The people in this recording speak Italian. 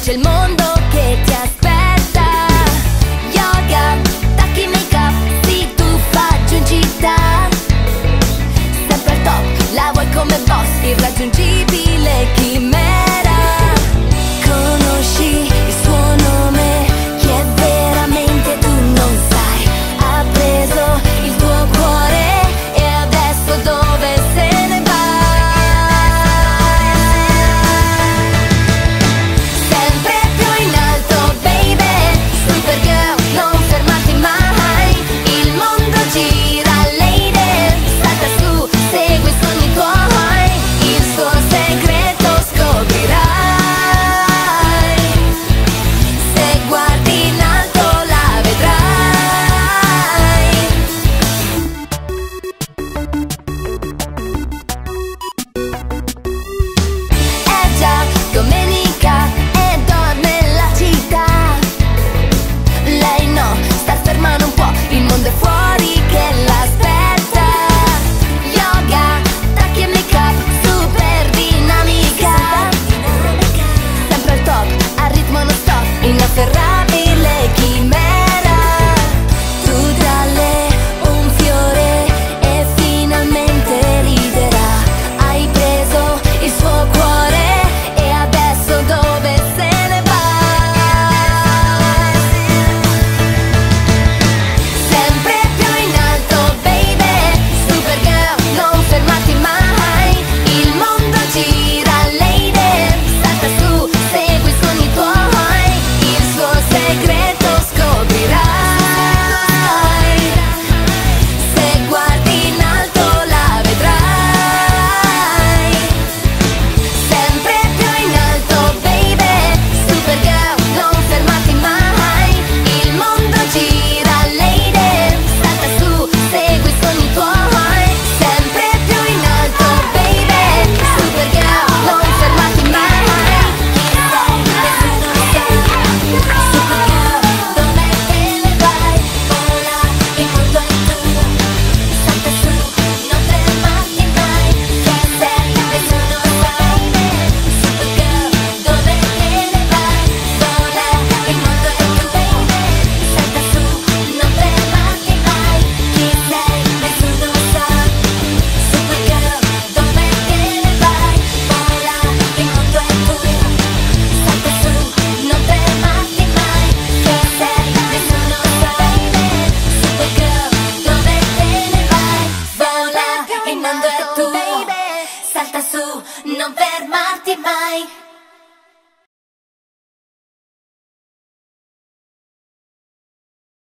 C'è il mondo che ti aspetta. Yoga, tacchi, make up, si tuffaggio in città. Sempre al top, la vuoi come boss, irraggiungibile chimera. Conosci il suo nome, chi è veramente tu non sai. Ha preso il tuo cuore e adesso dove se ne va? Domenica e dorme nella città. Lei no, sta fermando un po', il mondo è fuori che l'aspetta. Yoga, tacchi e make up, super dinamica. Sempre al top, al ritmo non stop, inafferrabile chimera. Tu dalle un fiore e finalmente riderà. Hai preso il suo cuore, dove se ne va? Sempre più in alto, baby, Supergirl, non fermarti mai. Il mondo gira, lady, salta su, segui i sogni tuoi. Il suo segreto scoprirai. Se guardi in alto la vedrai. Sempre più in alto, Supergirl, non fermarti mai. Il mondo gira, lady, salta su, segui i sogni tuoi. Sempre più in alto, baby, Supergirl, non fermarti mai. Supergirl, dove te ne vai? Vola, il mondo è tuo. Salta su, non fermarti mai. Chi sei, nessuno sa. Supergirl, dove te ne vai? Vola, il mondo è tuo. Salta su, non fermarti mai. Chi sei, nessuno sa. Supergirl, dove te ne vai? Vola, il mondo è tuo. Salta su, non fermarti mai. Chi sei, nessuno sa. Supergirl, dove te ne vai? Vola, il mondo è tuo. Salta su, non fermarti mai.